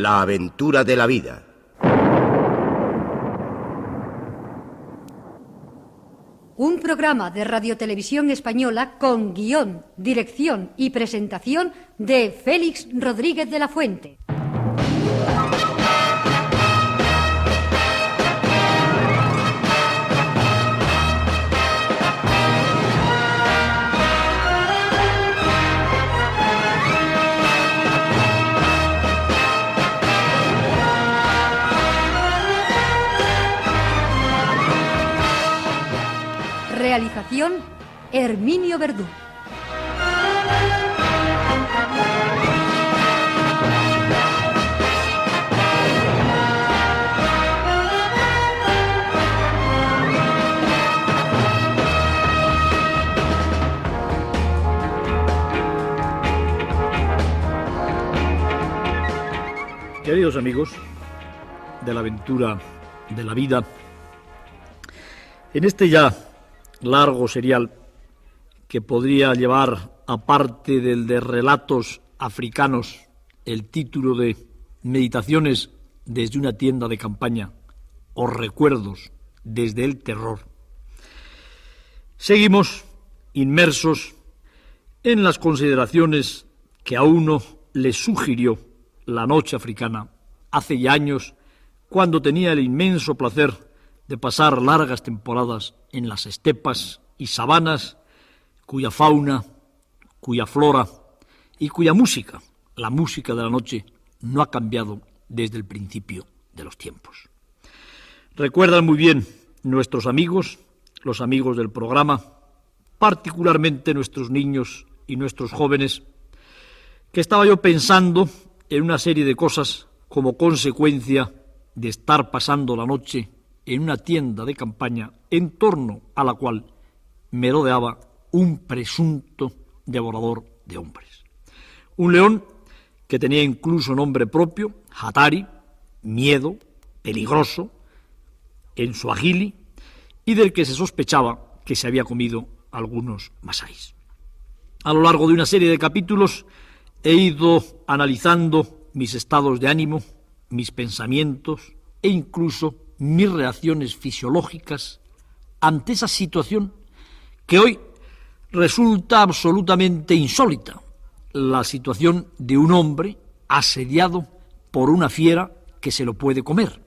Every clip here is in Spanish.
La aventura de la vida. Un programa de Radiotelevisión Española con guión, dirección y presentación de Félix Rodríguez de la Fuente. Realización, Herminio Verdú. Queridos amigos de la aventura de la vida, en este ya largo serial que podría llevar, aparte del de relatos africanos, el título de Meditaciones desde una tienda de campaña o Recuerdos desde el terror, seguimos inmersos en las consideraciones que a uno le sugirió la noche africana hace ya años, cuando tenía el inmenso placer de pasar largas temporadas en las estepas y sabanas, cuya fauna, cuya flora y cuya música, la música de la noche, no ha cambiado desde el principio de los tiempos. Recuerdan muy bien nuestros amigos, los amigos del programa, particularmente nuestros niños y nuestros jóvenes, que estaba yo pensando en una serie de cosas como consecuencia de estar pasando la noche en una tienda de campaña en torno a la cual me rodeaba un presunto devorador de hombres. Un león que tenía incluso nombre propio, Hatari, miedo, peligroso, en suajili, y del que se sospechaba que se había comido algunos masáis. A lo largo de una serie de capítulos he ido analizando mis estados de ánimo, mis pensamientos e incluso mis reacciones fisiológicas ante esa situación que hoy resulta absolutamente insólita, la situación de un hombre asediado por una fiera que se lo puede comer,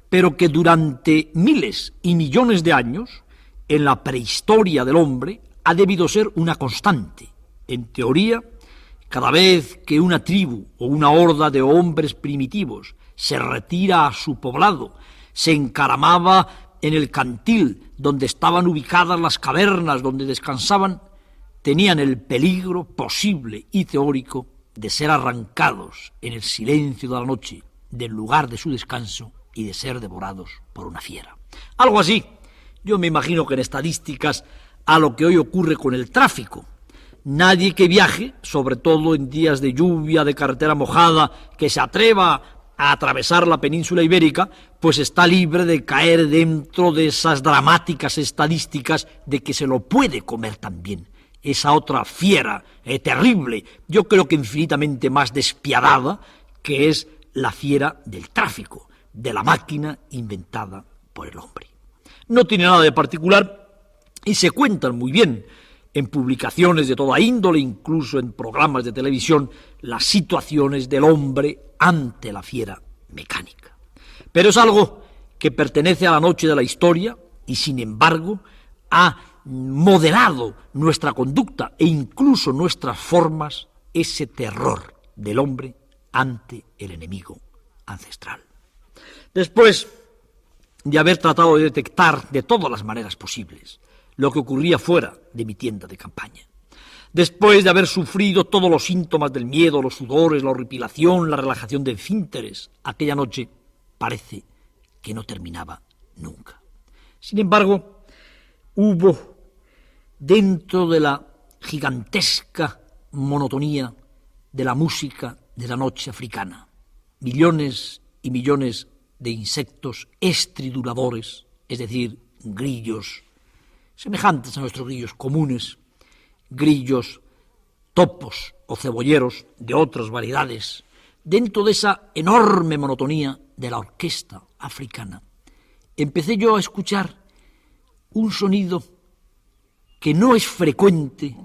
pero que durante miles y millones de años, en la prehistoria del hombre, ha debido ser una constante. En teoría, cada vez que una tribu o una horda de hombres primitivos se retira a su poblado, se encaramaba en el cantil donde estaban ubicadas las cavernas donde descansaban, tenían el peligro posible y teórico de ser arrancados en el silencio de la noche del lugar de su descanso y de ser devorados por una fiera. Algo así, yo me imagino que en estadísticas, a lo que hoy ocurre con el tráfico. Nadie que viaje, sobre todo en días de lluvia, de carretera mojada, que se atreva a atravesar la península ibérica, pues está libre de caer dentro de esas dramáticas estadísticas de que se lo puede comer también. Esa otra fiera terrible, yo creo que infinitamente más despiadada, que es la fiera del tráfico, de la máquina inventada por el hombre. No tiene nada de particular y se cuentan muy bien en publicaciones de toda índole, incluso en programas de televisión, las situaciones del hombre ante la fiera mecánica. Pero es algo que pertenece a la noche de la historia y, sin embargo, ha modelado nuestra conducta e incluso nuestras formas, ese terror del hombre ante el enemigo ancestral. Después de haber tratado de detectar de todas las maneras posibles lo que ocurría fuera de mi tienda de campaña, después de haber sufrido todos los síntomas del miedo, los sudores, la horripilación, la relajación de esfínteres, aquella noche parece que no terminaba nunca. Sin embargo, hubo dentro de la gigantesca monotonía de la música de la noche africana millones y millones de insectos estriduladores, es decir, grillos, semejantes a nuestros grillos comunes, grillos, topos o cebolleros de otras variedades, dentro de esa enorme monotonía de la orquesta africana, empecé yo a escuchar un sonido que no es frecuente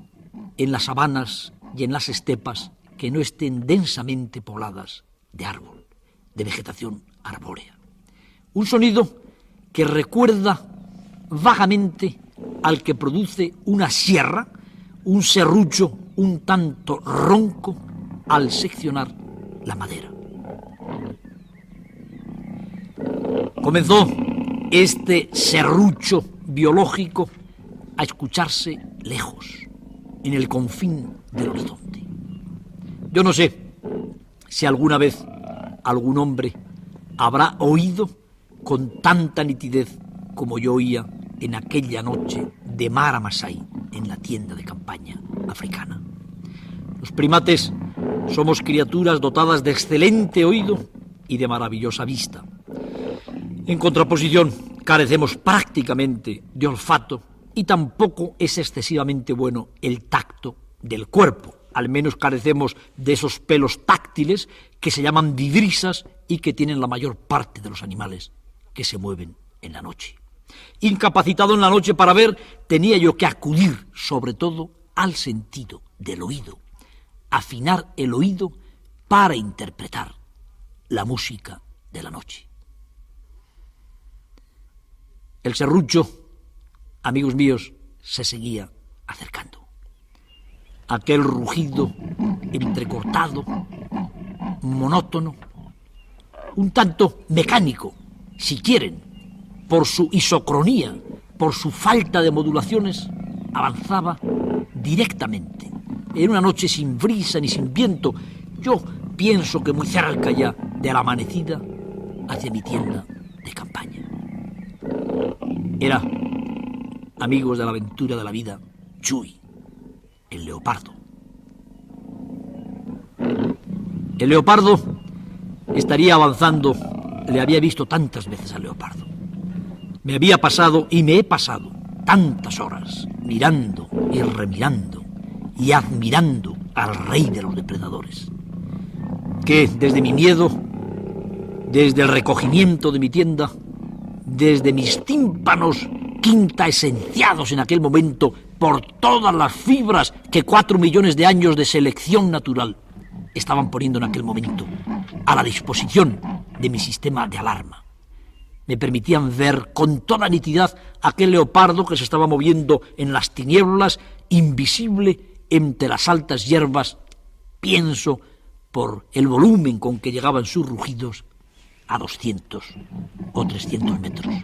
en las sabanas y en las estepas que no estén densamente pobladas de árbol, de vegetación arbórea. Un sonido que recuerda vagamente al que produce una sierra, un serrucho un tanto ronco al seccionar la madera. Comenzó este serrucho biológico a escucharse lejos, en el confín del horizonte. Yo no sé si alguna vez algún hombre habrá oído con tanta nitidez como yo oía en aquella noche de Mara Masai en la tienda de campaña africana. Los primates somos criaturas dotadas de excelente oído y de maravillosa vista. En contraposición, carecemos prácticamente de olfato y tampoco es excesivamente bueno el tacto del cuerpo. Al menos carecemos de esos pelos táctiles que se llaman vibrisas y que tienen la mayor parte de los animales que se mueven en la noche. Incapacitado en la noche para ver, tenía yo que acudir sobre todo al sentido del oído, afinar el oído para interpretar la música de la noche. El serrucho, amigos míos, se seguía acercando. Aquel rugido entrecortado, monótono, un tanto mecánico, si quieren, por su isocronía, por su falta de modulaciones, avanzaba directamente. En una noche sin brisa ni sin viento, yo pienso que muy cerca ya de la amanecida, hacia mi tienda de campaña. Era, amigos de la aventura de la vida, Chui, el leopardo. El leopardo estaría avanzando, le había visto tantas veces al leopardo. Me había pasado y me he pasado tantas horas mirando y remirando y admirando al rey de los depredadores, que desde mi miedo, desde el recogimiento de mi tienda, desde mis tímpanos quintaesenciados en aquel momento por todas las fibras que 4 millones de años de selección natural estaban poniendo en aquel momento a la disposición de mi sistema de alarma, me permitían ver con toda nitidez aquel leopardo que se estaba moviendo en las tinieblas, invisible entre las altas hierbas, pienso, por el volumen con que llegaban sus rugidos, a 200 o 300 metros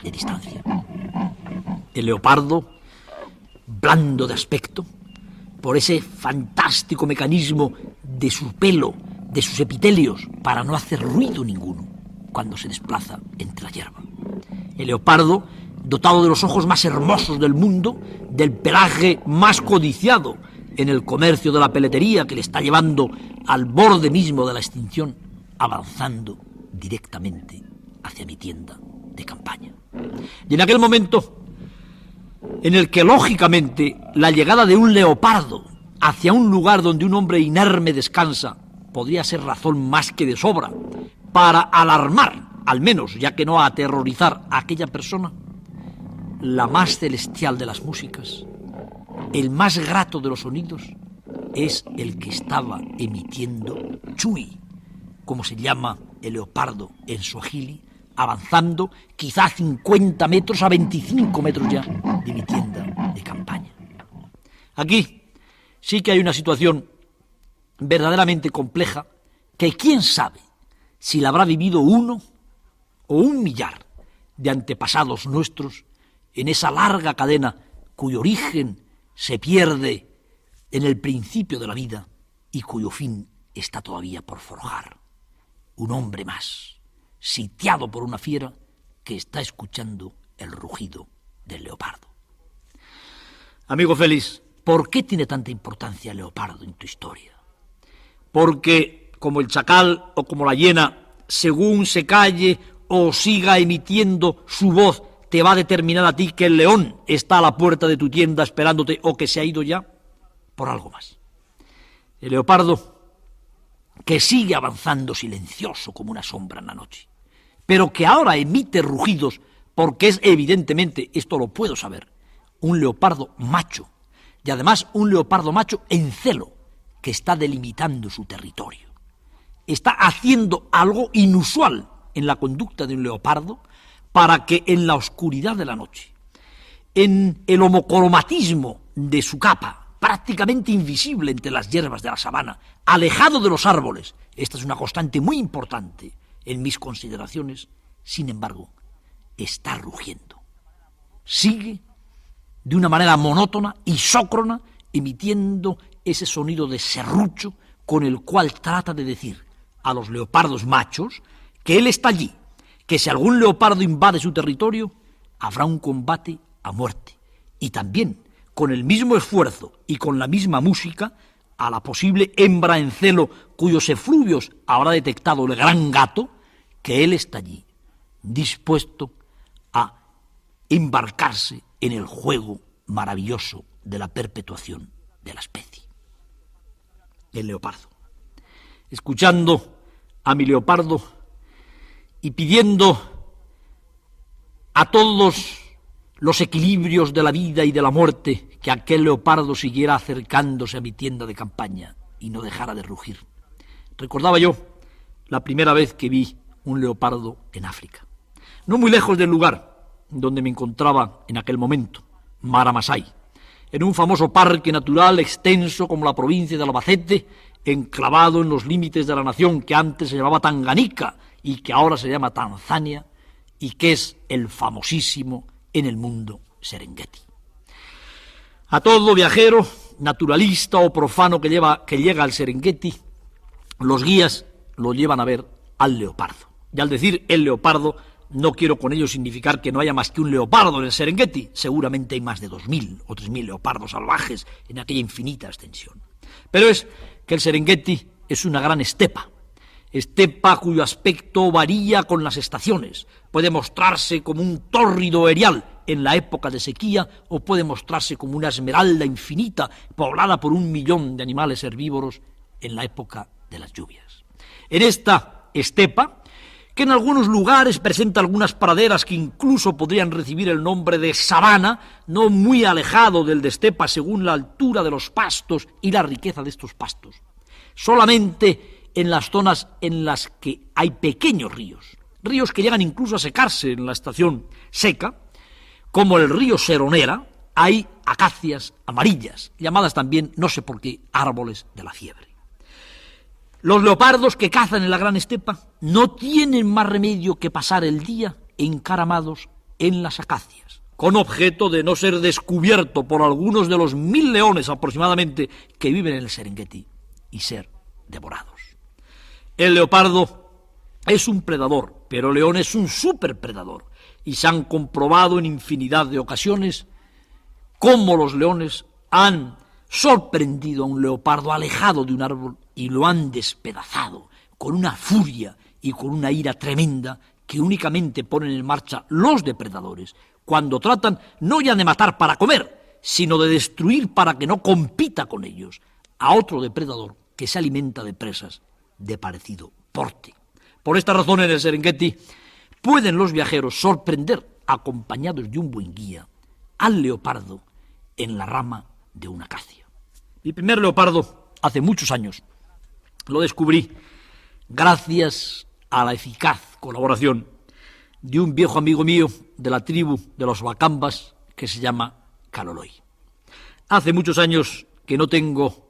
de distancia. El leopardo, blando de aspecto, por ese fantástico mecanismo de su pelo, de sus epitelios, para no hacer ruido ninguno cuando se desplaza entre la hierba. El leopardo, dotado de los ojos más hermosos del mundo, del pelaje más codiciado en el comercio de la peletería que le está llevando al borde mismo de la extinción, avanzando directamente hacia mi tienda de campaña. Y en aquel momento en el que lógicamente la llegada de un leopardo hacia un lugar donde un hombre inerme descansa podría ser razón más que de sobra para alarmar, al menos, ya que no aterrorizar a aquella persona, la más celestial de las músicas, el más grato de los sonidos, es el que estaba emitiendo Chui, como se llama el leopardo en suajili, avanzando quizá 50 metros a 25 metros ya de mi tienda de campaña. Aquí sí que hay una situación verdaderamente compleja que quién sabe si la habrá vivido uno o un millar de antepasados nuestros en esa larga cadena cuyo origen se pierde en el principio de la vida y cuyo fin está todavía por forjar. Un hombre más, sitiado por una fiera que está escuchando el rugido del leopardo. Amigo Félix, ¿por qué tiene tanta importancia el leopardo en tu historia? Porque, como el chacal o como la hiena, según se calle o siga emitiendo su voz, te va a determinar a ti que el león está a la puerta de tu tienda esperándote o que se ha ido ya, por algo más. El leopardo que sigue avanzando silencioso como una sombra en la noche, pero que ahora emite rugidos porque es evidentemente, esto lo puedo saber, un leopardo macho, y además un leopardo macho en celo, que está delimitando su territorio. Está haciendo algo inusual en la conducta de un leopardo para que en la oscuridad de la noche, en el homocromatismo de su capa, prácticamente invisible entre las hierbas de la sabana, alejado de los árboles, esta es una constante muy importante en mis consideraciones, sin embargo, está rugiendo. Sigue de una manera monótona, isócrona, emitiendo ese sonido de serrucho con el cual trata de decir a los leopardos machos que él está allí, que si algún leopardo invade su territorio, habrá un combate a muerte. Y también, con el mismo esfuerzo y con la misma música, a la posible hembra en celo cuyos efluvios habrá detectado el gran gato, que él está allí, dispuesto a embarcarse en el juego maravilloso de la perpetuación de la especie. El leopardo. Escuchando a mi leopardo y pidiendo a todos los equilibrios de la vida y de la muerte que aquel leopardo siguiera acercándose a mi tienda de campaña y no dejara de rugir. Recordaba yo la primera vez que vi un leopardo en África, no muy lejos del lugar donde me encontraba en aquel momento, Mara Masai, en un famoso parque natural extenso como la provincia de Albacete, enclavado en los límites de la nación que antes se llamaba Tanganica y que ahora se llama Tanzania, y que es el famosísimo en el mundo Serengeti. A todo viajero, naturalista o profano que llega al Serengeti, los guías lo llevan a ver al leopardo. Y al decir el leopardo, no quiero con ello significar que no haya más que un leopardo en el Serengeti. Seguramente hay más de 2.000 o 3.000 leopardos salvajes en aquella infinita extensión. Pero es que el Serengeti es una gran estepa cuyo aspecto varía con las estaciones. Puede mostrarse como un tórrido erial en la época de sequía o puede mostrarse como una esmeralda infinita poblada por 1 millón de animales herbívoros en la época de las lluvias. En esta estepa, que en algunos lugares presenta algunas praderas que incluso podrían recibir el nombre de sabana, no muy alejado del de estepa según la altura de los pastos y la riqueza de estos pastos. Solamente en las zonas en las que hay pequeños ríos que llegan incluso a secarse en la estación seca, como el río Seronera, hay acacias amarillas, llamadas también, no sé por qué, árboles de la fiebre. Los leopardos que cazan en la gran estepa no tienen más remedio que pasar el día encaramados en las acacias, con objeto de no ser descubierto por algunos de los 1.000 leones aproximadamente que viven en el Serengeti y ser devorados. El leopardo es un predador, pero el león es un superpredador, y se han comprobado en infinidad de ocasiones cómo los leones han sorprendido a un leopardo alejado de un árbol y lo han despedazado con una furia y con una ira tremenda que únicamente ponen en marcha los depredadores cuando tratan no ya de matar para comer, sino de destruir para que no compita con ellos a otro depredador que se alimenta de presas de parecido porte. Por esta razón, en el Serengeti pueden los viajeros sorprender, acompañados de un buen guía, al leopardo en la rama de una acacia. Mi primer leopardo, hace muchos años, lo descubrí gracias a la eficaz colaboración de un viejo amigo mío de la tribu de los Wakambas que se llama Kaloloi. Hace muchos años que no tengo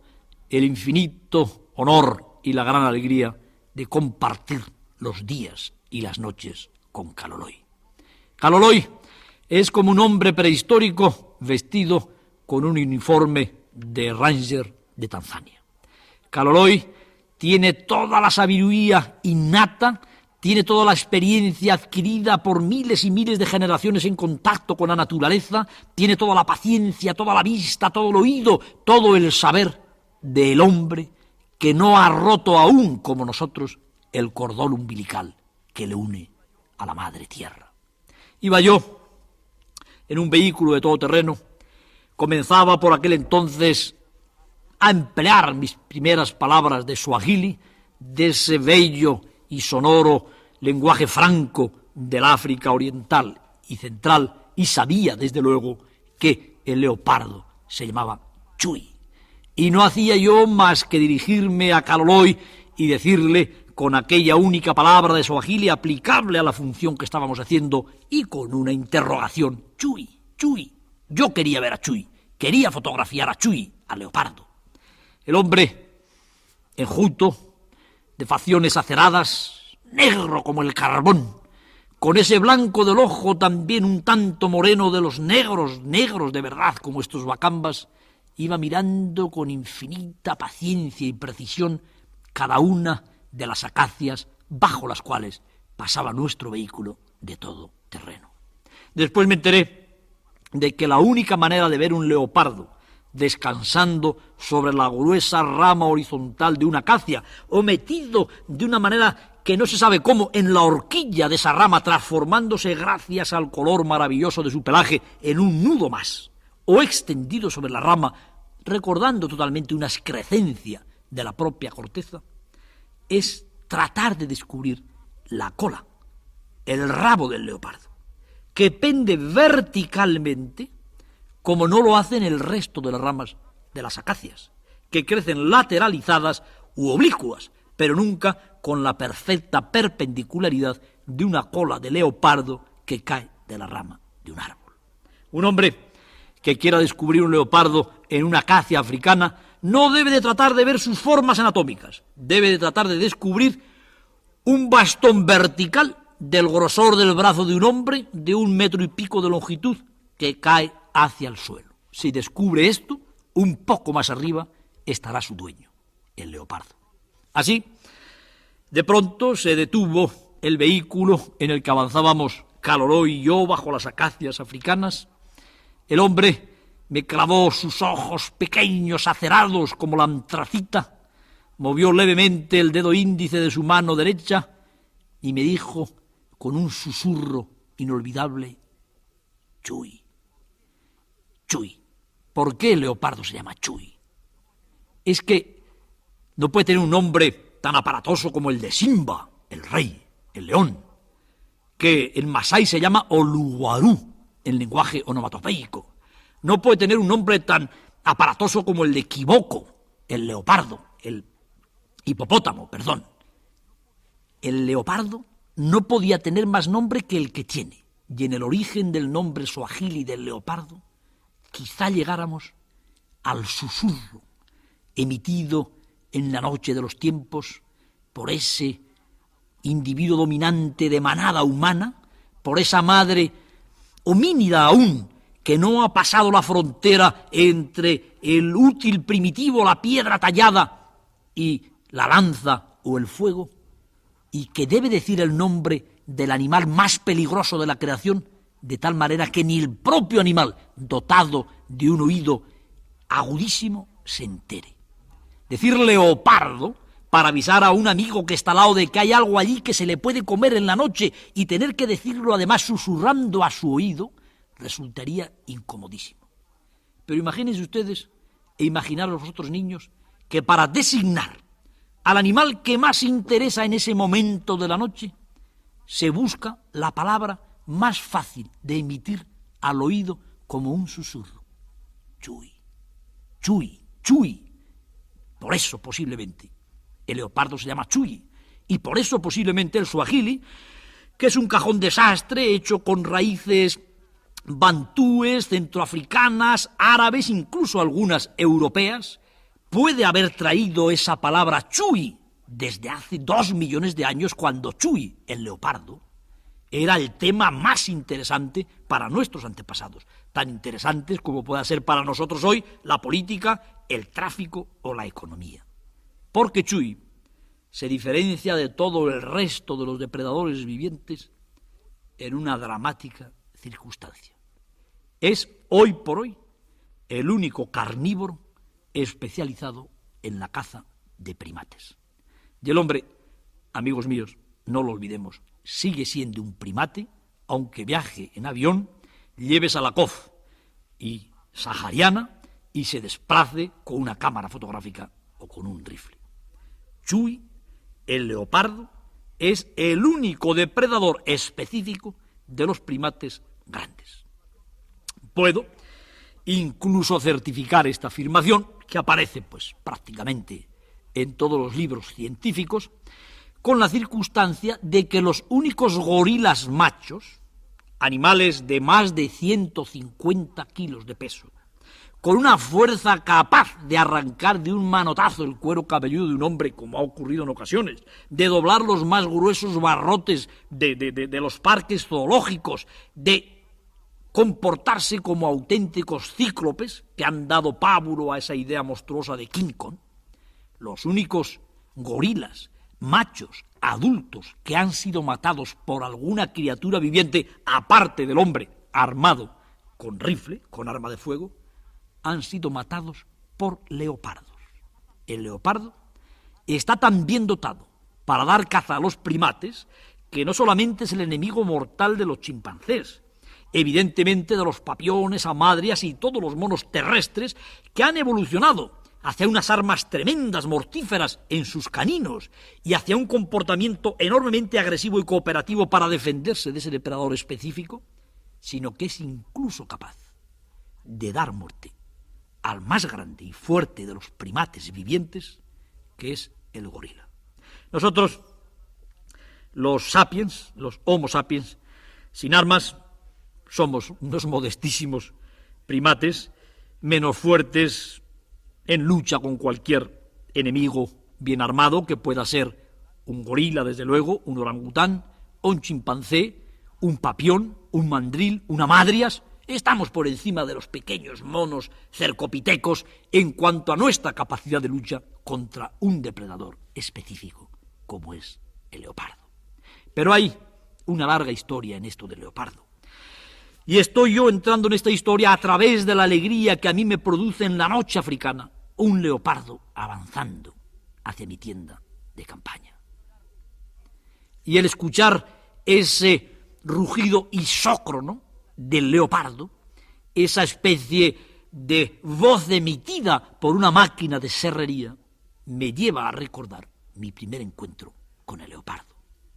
el infinito honor y la gran alegría de compartir los días y las noches con Kaloloi. Kaloloi es como un hombre prehistórico vestido con un uniforme de ranger de Tanzania. Kaloloi tiene toda la sabiduría innata, tiene toda la experiencia adquirida por miles y miles de generaciones en contacto con la naturaleza, tiene toda la paciencia, toda la vista, todo el oído, todo el saber del hombre que no ha roto aún, como nosotros, el cordón umbilical que le une a la madre tierra. Iba yo en un vehículo de todoterreno, comenzaba por aquel entonces a emplear mis primeras palabras de suajili, de ese bello y sonoro lenguaje franco del África oriental y central, y sabía, desde luego, que el leopardo se llamaba Chui. Y no hacía yo más que dirigirme a Kaloloi y decirle, con aquella única palabra de suajili aplicable a la función que estábamos haciendo, y con una interrogación: Chui, Chui. Yo quería ver a Chui, quería fotografiar a Chui, al leopardo. El hombre, enjuto, de facciones aceradas, negro como el carbón, con ese blanco del ojo también un tanto moreno de los negros, negros de verdad como estos huacambas, iba mirando con infinita paciencia y precisión cada una de las acacias bajo las cuales pasaba nuestro vehículo de todo terreno. Después me enteré de que la única manera de ver un leopardo descansando sobre la gruesa rama horizontal de una acacia, o metido de una manera que no se sabe cómo en la horquilla de esa rama, transformándose gracias al color maravilloso de su pelaje en un nudo más, o extendido sobre la rama, recordando totalmente una excrescencia de la propia corteza, es tratar de descubrir la cola, el rabo del leopardo, que pende verticalmente, como no lo hacen el resto de las ramas de las acacias, que crecen lateralizadas u oblicuas, pero nunca con la perfecta perpendicularidad de una cola de leopardo que cae de la rama de un árbol. Un hombre que quiera descubrir un leopardo en una acacia africana no debe de tratar de ver sus formas anatómicas, debe de tratar de descubrir un bastón vertical del grosor del brazo de un hombre de 1,5 metros de longitud que cae hacia el suelo. Si descubre esto, un poco más arriba estará su dueño, el leopardo. Así, de pronto se detuvo el vehículo en el que avanzábamos Kaloloi y yo bajo las acacias africanas. El hombre me clavó sus ojos pequeños, acerados como la antracita, movió levemente el dedo índice de su mano derecha y me dijo con un susurro inolvidable: Chui, Chui. ¿Por qué el leopardo se llama Chui? Es que no puede tener un nombre tan aparatoso como el de Simba, el rey, el león, que en masái se llama Oluwarú, en lenguaje onomatopeico. No puede tener un nombre tan aparatoso como el de Kiboko, el leopardo, el hipopótamo, perdón. El leopardo no podía tener más nombre que el que tiene, y en el origen del nombre suajili del leopardo quizá llegáramos al susurro emitido en la noche de los tiempos por ese individuo dominante de manada humana, por esa madre homínida aún, que no ha pasado la frontera entre el útil primitivo, la piedra tallada, y la lanza o el fuego, y que debe decir el nombre del animal más peligroso de la creación, de tal manera que ni el propio animal, dotado de un oído agudísimo, se entere. Decir leopardo para avisar a un amigo que está al lado de que hay algo allí que se le puede comer en la noche y tener que decirlo además susurrando a su oído, resultaría incomodísimo. Pero imagínense ustedes, e imaginaros vosotros niños, que para designar al animal que más interesa en ese momento de la noche, se busca la palabra más fácil de emitir al oído como un susurro: Chui, Chui, Chui. Por eso posiblemente el leopardo se llama Chui, y por eso posiblemente el suajili, que es un cajón desastre hecho con raíces bantúes, centroafricanas, árabes, incluso algunas europeas, puede haber traído esa palabra Chui desde hace 2 millones de años, cuando Chui, el leopardo, era el tema más interesante para nuestros antepasados, tan interesantes como pueda ser para nosotros hoy la política, el tráfico o la economía. Porque Chui se diferencia de todo el resto de los depredadores vivientes en una dramática circunstancia. Es hoy por hoy el único carnívoro especializado en la caza de primates. Y el hombre, amigos míos, no lo olvidemos, sigue siendo un primate, aunque viaje en avión, lleve Salakov y sahariana y se desplace con una cámara fotográfica o con un rifle. Chui El leopardo es el único depredador específico de los primates grandes. Puedo incluso certificar esta afirmación, que aparece pues prácticamente en todos los libros científicos, con la circunstancia de que los únicos gorilas machos, animales de más de 150 kilos de peso, con una fuerza capaz de arrancar de un manotazo el cuero cabelludo de un hombre, como ha ocurrido en ocasiones, de doblar los más gruesos barrotes de los parques zoológicos, de comportarse como auténticos cíclopes que han dado pábulo a esa idea monstruosa de King Kong, los únicos gorilas machos adultos que han sido matados por alguna criatura viviente, aparte del hombre armado con rifle, con arma de fuego, han sido matados por leopardos. El leopardo está tan bien dotado para dar caza a los primates que no solamente es el enemigo mortal de los chimpancés, evidentemente de los papiones, hamadrias y todos los monos terrestres que han evolucionado hacia unas armas tremendas, mortíferas en sus caninos y hacia un comportamiento enormemente agresivo y cooperativo para defenderse de ese depredador específico, sino que es incluso capaz de dar muerte al más grande y fuerte de los primates vivientes, que es el gorila. Nosotros, los sapiens, los Homo sapiens, sin armas, somos unos modestísimos primates, menos fuertes en lucha con cualquier enemigo bien armado, que pueda ser un gorila, desde luego, un orangután, un chimpancé, un papión, un mandril, una hamadrias. Estamos por encima de los pequeños monos cercopitecos en cuanto a nuestra capacidad de lucha contra un depredador específico, como es el leopardo. Pero hay una larga historia en esto del leopardo. Y estoy yo entrando en esta historia a través de la alegría que a mí me produce en la noche africana un leopardo avanzando hacia mi tienda de campaña. Y el escuchar ese rugido isócrono del leopardo, esa especie de voz emitida por una máquina de serrería, me lleva a recordar mi primer encuentro con el leopardo.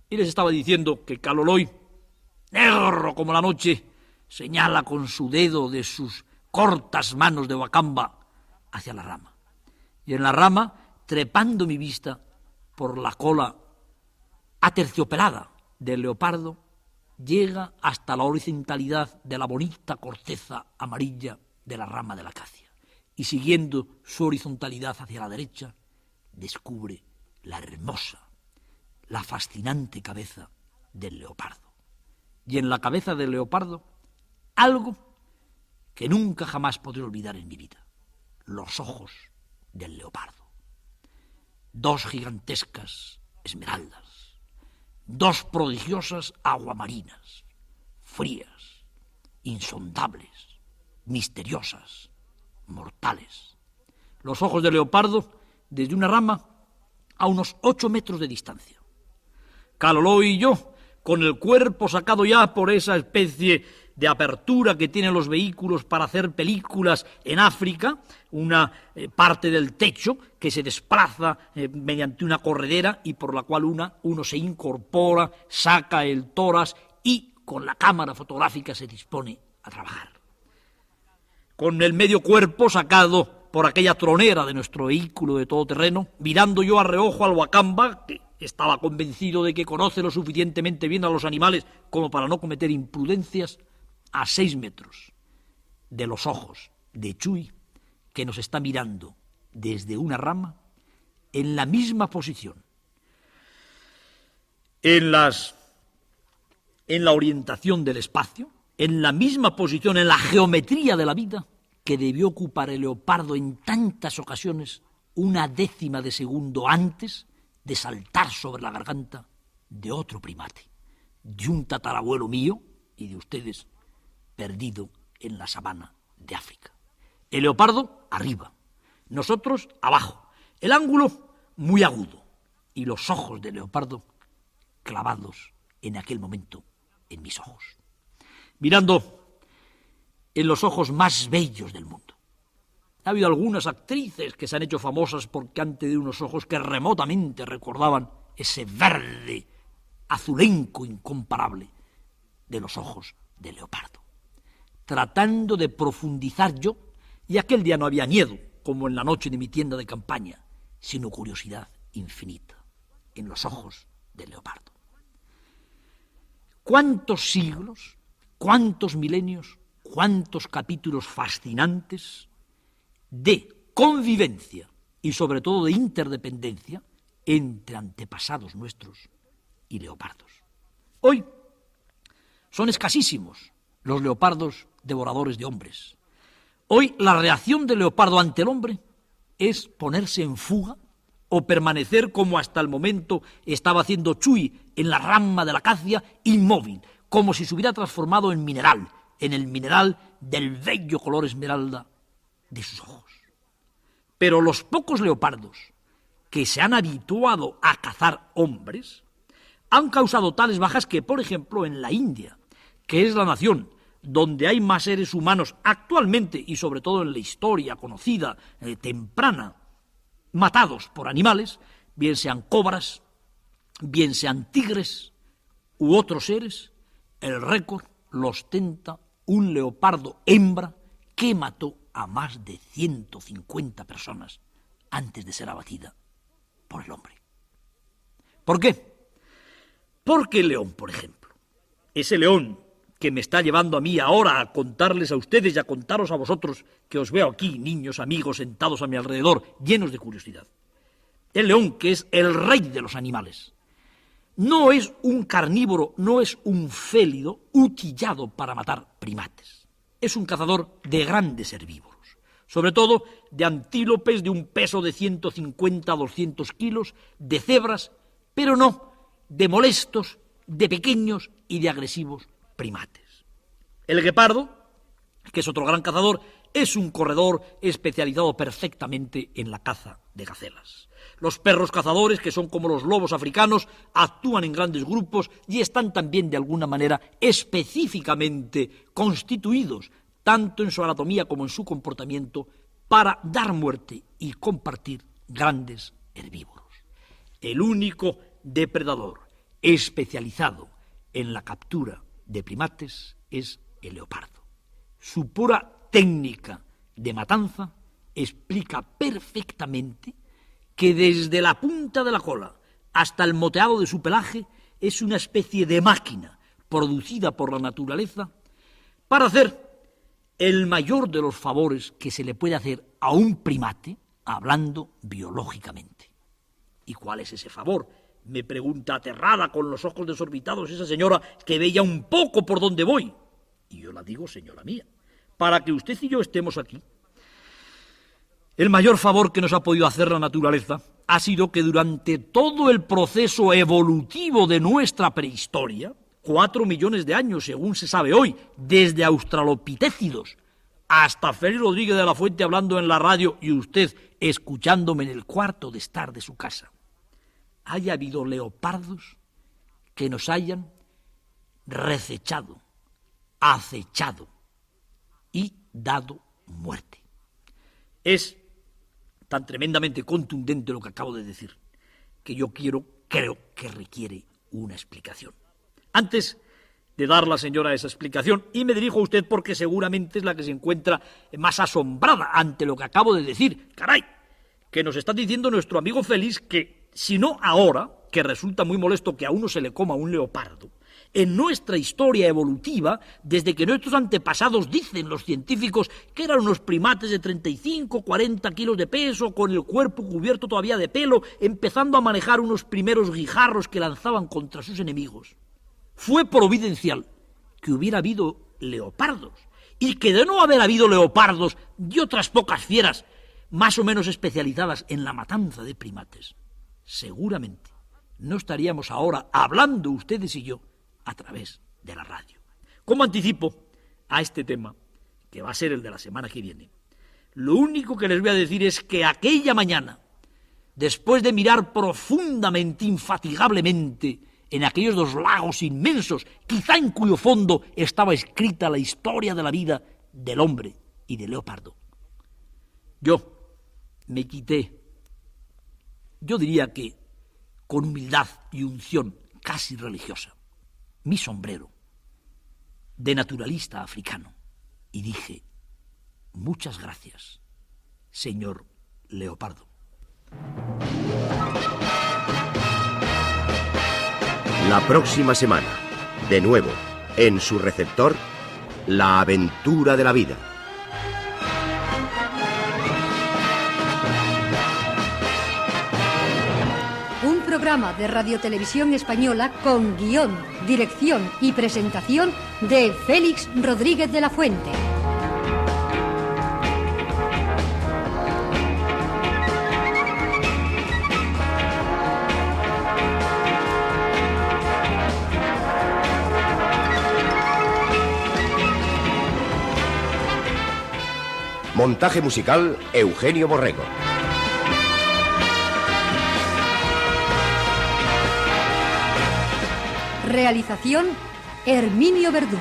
Y les estaba diciendo que Kaloloi, negro como la noche, señala con su dedo de sus cortas manos de Wakamba hacia la rama. Y en la rama, trepando mi vista por la cola aterciopelada del leopardo, llega hasta la horizontalidad de la bonita corteza amarilla de la rama de la acacia. Y siguiendo su horizontalidad hacia la derecha, descubre la hermosa, la fascinante cabeza del leopardo. Y en la cabeza del leopardo, algo que nunca jamás podré olvidar en mi vida: los ojos del leopardo. Dos gigantescas esmeraldas, dos prodigiosas aguamarinas, frías, insondables, misteriosas, mortales. Los ojos del leopardo desde una rama a unos 8 metros de distancia. Kaloloi y yo, con el cuerpo sacado ya por esa especie de apertura que tienen los vehículos para hacer películas en África, una parte del techo que se desplaza mediante una corredera y por la cual uno se incorpora, saca el tórax y con la cámara fotográfica se dispone a trabajar. Con el medio cuerpo sacado por aquella tronera de nuestro vehículo de todoterreno, mirando yo a reojo al Wakamba, que estaba convencido de que conoce lo suficientemente bien a los animales como para no cometer imprudencias, a 6 metros de los ojos de Chuy, que nos está mirando desde una rama en la misma posición, en la orientación del espacio, en la misma posición, en la geometría de la vida, que debió ocupar el leopardo en tantas ocasiones 1/10 de segundo antes de saltar sobre la garganta de otro primate, de un tatarabuelo mío y de ustedes, perdido en la sabana de África. El leopardo arriba, nosotros abajo, el ángulo muy agudo y los ojos del leopardo clavados en aquel momento en mis ojos, mirando en los ojos más bellos del mundo. Ha habido algunas actrices que se han hecho famosas porque han tenido unos ojos que remotamente recordaban ese verde azulenco incomparable de los ojos de leopardo. Tratando de profundizar yo, y aquel día no había miedo, como en la noche de mi tienda de campaña, sino curiosidad infinita en los ojos del leopardo. ¿Cuántos siglos, cuántos milenios, cuántos capítulos fascinantes de convivencia y sobre todo de interdependencia entre antepasados nuestros y leopardos? Hoy son escasísimos los leopardos devoradores de hombres. Hoy la reacción del leopardo ante el hombre es ponerse en fuga o permanecer como hasta el momento estaba haciendo Chuy en la rama de la acacia, inmóvil, como si se hubiera transformado en mineral, en el mineral del bello color esmeralda de sus ojos. Pero los pocos leopardos que se han habituado a cazar hombres han causado tales bajas que, por ejemplo, en la India, que es la nación donde hay más seres humanos actualmente y sobre todo en la historia conocida, temprana, matados por animales, bien sean cobras, bien sean tigres u otros seres, el récord lo ostenta un leopardo hembra que mató a más de 150 personas antes de ser abatida por el hombre. ¿Por qué? Porque el león, por ejemplo, ese león que me está llevando a mí ahora a contarles a ustedes y a contaros a vosotros, que os veo aquí, niños, amigos, sentados a mi alrededor, llenos de curiosidad. El león, que es el rey de los animales, no es un carnívoro, no es un félido utillado para matar primates. Es un cazador de grandes herbívoros, sobre todo de antílopes de un peso de 150 a 200 kilos, de cebras, pero no de molestos, de pequeños y de agresivos primates. El guepardo, que es otro gran cazador, es un corredor especializado perfectamente en la caza de gacelas. Los perros cazadores, que son como los lobos africanos, actúan en grandes grupos y están también de alguna manera específicamente constituidos, tanto en su anatomía como en su comportamiento, para dar muerte y compartir grandes herbívoros. El único depredador especializado en la captura de primates es el leopardo. Su pura técnica de matanza explica perfectamente que desde la punta de la cola hasta el moteado de su pelaje es una especie de máquina producida por la naturaleza para hacer el mayor de los favores que se le puede hacer a un primate hablando biológicamente. ¿Y cuál es ese favor? Me pregunta aterrada con los ojos desorbitados esa señora que ve ya un poco por dónde voy. Y yo la digo, señora mía, para que usted y yo estemos aquí. El mayor favor que nos ha podido hacer la naturaleza ha sido que durante todo el proceso evolutivo de nuestra prehistoria, 4 millones de años según se sabe hoy, desde australopitécidos hasta Félix Rodríguez de la Fuente hablando en la radio y usted escuchándome en el cuarto de estar de su casa, haya habido leopardos que nos hayan recechado, acechado y dado muerte. Es tan tremendamente contundente lo que acabo de decir, que yo creo que requiere una explicación. Antes de dar a la señora esa explicación, y me dirijo a usted porque seguramente es la que se encuentra más asombrada ante lo que acabo de decir, caray, que nos está diciendo nuestro amigo Félix que, si no ahora, que resulta muy molesto que a uno se le coma un leopardo, en nuestra historia evolutiva, desde que nuestros antepasados dicen los científicos que eran unos primates de 35, 40 kilos de peso, con el cuerpo cubierto todavía de pelo, empezando a manejar unos primeros guijarros que lanzaban contra sus enemigos, fue providencial que hubiera habido leopardos, y que de no haber habido leopardos y otras pocas fieras más o menos especializadas en la matanza de primates, seguramente no estaríamos ahora hablando ustedes y yo a través de la radio. Como anticipo a este tema, que va a ser el de la semana que viene, lo único que les voy a decir es que aquella mañana, después de mirar profundamente, infatigablemente, en aquellos 2 lagos inmensos, quizá en cuyo fondo estaba escrita la historia de la vida del hombre y del leopardo, yo me quité, yo diría que con humildad y unción casi religiosa, mi sombrero de naturalista africano y dije: muchas gracias, señor Leopardo. La próxima semana, de nuevo, en su receptor, La aventura de la vida. Un programa de Radiotelevisión Española con guión, dirección y presentación de Félix Rodríguez de la Fuente. Montaje musical, Eugenio Borrego. Realización, Herminio Verdú.